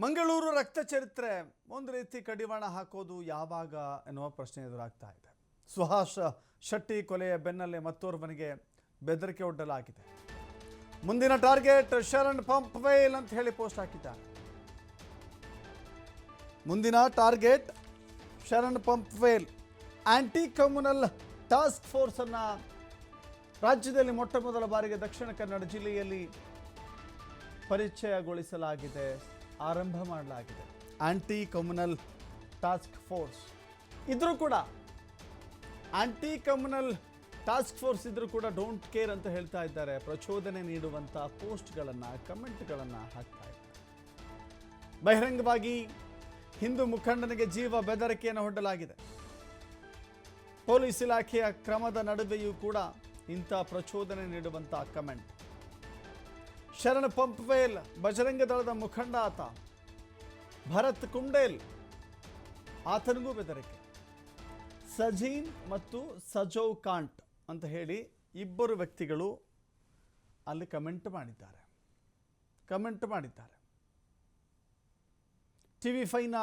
ಮಂಗಳೂರು ರಕ್ತ ಚರಿತ್ರೆ ಒಂದು ರೀತಿ ಕಡಿವಾಣ ಹಾಕೋದು ಯಾವಾಗ ಎನ್ನುವ ಪ್ರಶ್ನೆ ಎದುರಾಗ್ತಾ ಇದೆ. ಸುಹಾಸ್ ಶೆಟ್ಟಿ ಕೊಲೆಯ ಬೆನ್ನಲ್ಲೇ ಮತ್ತೋರ್ವನಿಗೆ ಬೆದರಿಕೆ ಒಡ್ಡಲಾಗಿದೆ. ಮುಂದಿನ ಟಾರ್ಗೆಟ್ ಶರಣ್ ಪಂಪ್ವೇಲ್ ಅಂತ ಹೇಳಿ ಪೋಸ್ಟ್ ಹಾಕಿದ್ದಾರೆ. ಮುಂದಿನ target Sharan Pumpwell. Anti communal task force ಅನ್ನ ರಾಜ್ಯದಲ್ಲಿ ಮೊಟ್ಟ ಮೊದಲ ಬಾರಿಗೆ ದಕ್ಷಿಣ ಕನ್ನಡ ಜಿಲ್ಲೆಯಲ್ಲಿ ಪರಿಚಯಗೊಳಿಸಲಾಗಿದೆ, ಆರಂಭ ಮಾಡಲಾಗಿದೆ. ಆಂಟಿ ಕಮ್ಯುನಲ್ ಟಾಸ್ಕ್ ಫೋರ್ಸ್ ಇದ್ರೂ ಕೂಡ ಆಂಟಿ ಕಮ್ಯುನಲ್ ಟಾಸ್ಕ್ ಫೋರ್ಸ್ ಇದ್ರೂ ಕೂಡ ಡೋಂಟ್ ಕೇರ್ ಅಂತ ಹೇಳ್ತಾ ಇದ್ದಾರೆ. ಪ್ರಚೋದನೆ ನೀಡುವಂಥ ಪೋಸ್ಟ್ಗಳನ್ನು, ಕಮೆಂಟ್ಗಳನ್ನು ಹಾಕ್ತಾ ಇದ್ದಾರೆ. ಬಹಿರಂಗವಾಗಿ ಹಿಂದೂ ಮುಖಂಡನಿಗೆ ಜೀವ ಬೆದರಿಕೆಯನ್ನು ಒಡ್ಡಲಾಗಿದೆ. ಪೊಲೀಸ್ ಇಲಾಖೆಯ ಕ್ರಮದ ನಡುವೆಯೂ ಕೂಡ ಇಂಥ ಪ್ರಚೋದನೆ ನೀಡುವಂಥ ಕಮೆಂಟ್. ಶರಣ್ ಪಂಪ್ವೇಲ್ ಬಜರಂಗ ದಳದ ಮುಖಂಡ ಆತ. ಭರತ್ ಕುಂಡೇಲ್ ಆತನಿಗೂ ಬೆದರಿಕೆ. ಸಜೀನ್ ಮತ್ತು ಸಜೌ ಕಾಂಟ್ ಅಂತ ಹೇಳಿ ಇಬ್ಬರು ವ್ಯಕ್ತಿಗಳು ಅಲ್ಲಿ ಕಮೆಂಟ್ ಮಾಡಿದ್ದಾರೆ. TV5ನ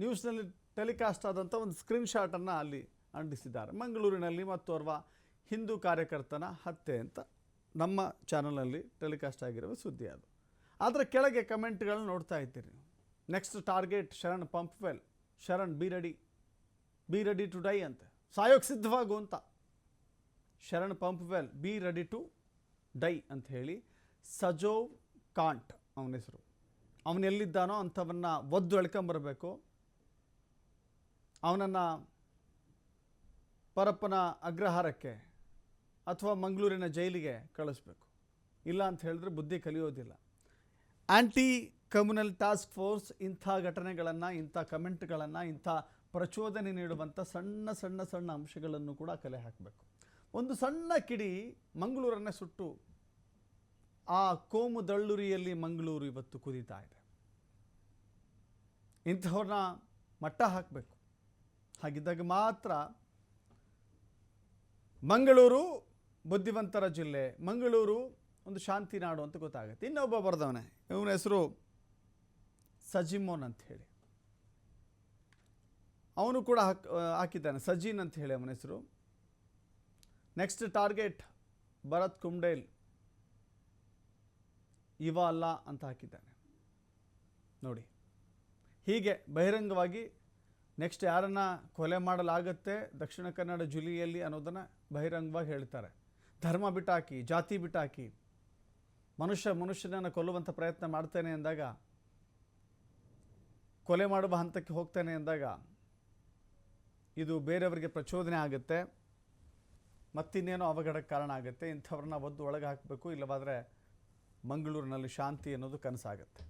ನ್ಯೂಸ್ನಲ್ಲಿ ಟೆಲಿಕಾಸ್ಟ್ ಆದಂಥ ಒಂದು ಸ್ಕ್ರೀನ್ಶಾಟನ್ನು ಅಲ್ಲಿ ಅಂಟಿಸಿದ್ದಾರೆ. ಮಂಗಳೂರಿನಲ್ಲಿ ಮತ್ತೋರ್ವ ಹಿಂದೂ ಕಾರ್ಯಕರ್ತನ ಹತ್ಯೆ ಅಂತ ನಮ್ಮ ಚಾನಲಲ್ಲಿ ಟೆಲಿಕಾಸ್ಟ್ ಆಗಿರುವ ಸುದ್ದಿ ಅದು. ಅದರ ಕೆಳಗೆ ಕಮೆಂಟ್ಗಳನ್ನ ನೋಡ್ತಾ ಇದ್ದೀರಿ. Next target Sharan Pumpwell. Sharan be ready to die ಅಂತ, ಸಾಯೋಕ್ಕೆ ಸಿದ್ಧವಾಗು ಅಂತ. Sharan Pumpwell be ready to die ಅಂತ ಹೇಳಿ ಸಜೌ ಕಾಂಟ್ ಅವನ ಹೆಸರು. ಅವನು ಎಲ್ಲಿದ್ದಾನೋ ಅಂಥವನ್ನ ಒದ್ದು ಎಳ್ಕೊಂಬರಬೇಕು. ಅವನನ್ನು ಪರಪ್ಪನ ಅಗ್ರಹಾರಕ್ಕೆ ಅಥವಾ ಮಂಗಳೂರಿನ ಜೈಲಿಗೆ ಕಳಿಸ್ಬೇಕು. ಇಲ್ಲ ಅಂತ ಹೇಳಿದ್ರೆ ಬುದ್ಧಿ ಕಲಿಯೋದಿಲ್ಲ. ಆಂಟಿ ಕಮ್ಯುನಲ್ ಟಾಸ್ಕ್ ಫೋರ್ಸ್ ಇಂಥ ಘಟನೆಗಳನ್ನು, ಇಂಥ ಕಮೆಂಟ್ಗಳನ್ನು, ಇಂಥ ಪ್ರಚೋದನೆ ನೀಡುವಂಥ ಸಣ್ಣ ಸಣ್ಣ ಸಣ್ಣ ಅಂಶಗಳನ್ನು ಕೂಡ ಕಲೆ ಹಾಕಬೇಕು. ಒಂದು ಸಣ್ಣ ಕಿಡಿ ಮಂಗಳೂರನ್ನೇ ಸುಟ್ಟು ಆ ಕೋಮು ದಳ್ಳುರಿಯಲ್ಲಿ ಮಂಗಳೂರು ಇವತ್ತು ಕುದೀತಾ ಇದೆ. ಇಂಥವ್ರನ್ನ ಮಟ್ಟ ಹಾಕಬೇಕು. ಹಾಗಿದ್ದಾಗ ಮಾತ್ರ ಮಂಗಳೂರು ಬುದ್ಧಿವಂತರ ಜಿಲ್ಲೆ, ಮಂಗಳೂರು ಒಂದು ಶಾಂತಿ ನಾಡು ಅಂತ ಗೊತ್ತಾಗುತ್ತೆ. ಇನ್ನೊಬ್ಬ ಬರ್ದವನೇ, ಇವನ ಹೆಸರು ಸಜಿಮೋನ್ ಅಂತ ಹೇಳಿ, ಅವನು ಕೂಡ ಹಾಕಿದ್ದಾನೆ. ಸಜೀನ್ ಅಂತ ಹೇಳಿ ಅವನ ಹೆಸರು. ನೆಕ್ಸ್ಟ್ ಟಾರ್ಗೆಟ್ ಭರತ್ ಕುಂಡೇಲ್, ಇವ ಅಲ್ಲ ಅಂತ ಹಾಕಿದ್ದಾನೆ. ನೋಡಿ, ಹೀಗೆ ಬಹಿರಂಗವಾಗಿ ನೆಕ್ಸ್ಟ್ ಯಾರನ್ನ ಕೊಲೆ ಮಾಡಲಾಗತ್ತೆ ದಕ್ಷಿಣ ಕನ್ನಡ ಜಿಲ್ಲೆಯಲ್ಲಿ ಅನ್ನೋದನ್ನು ಬಹಿರಂಗವಾಗಿ ಹೇಳ್ತಾರೆ. ಧರ್ಮ ಬಿಟ್ಟಾಕಿ, ಜಾತಿ ಬಿಟ್ಟಾಕಿ, ಮನುಷ್ಯನನ್ನು ಕೊಲ್ಲುವಂಥ ಪ್ರಯತ್ನ ಮಾಡ್ತೇನೆ ಅಂದಾಗ, ಕೊಲೆ ಮಾಡುವ ಹಂತಕ್ಕೆ ಹೋಗ್ತೇನೆ ಅಂದಾಗ ಇದು ಬೇರೆಯವರಿಗೆ ಪ್ರಚೋದನೆ ಆಗುತ್ತೆ, ಮತ್ತಿನ್ನೇನೋ ಅವಘಡಕ್ಕೆ ಕಾರಣ ಆಗುತ್ತೆ. ಇಂಥವ್ರನ್ನ ಒದ್ದು ಒಳಗೆ ಹಾಕಬೇಕು. ಇಲ್ಲವಾದರೆ ಮಂಗಳೂರಿನಲ್ಲಿ ಶಾಂತಿ ಅನ್ನೋದು ಕನಸಾಗುತ್ತೆ.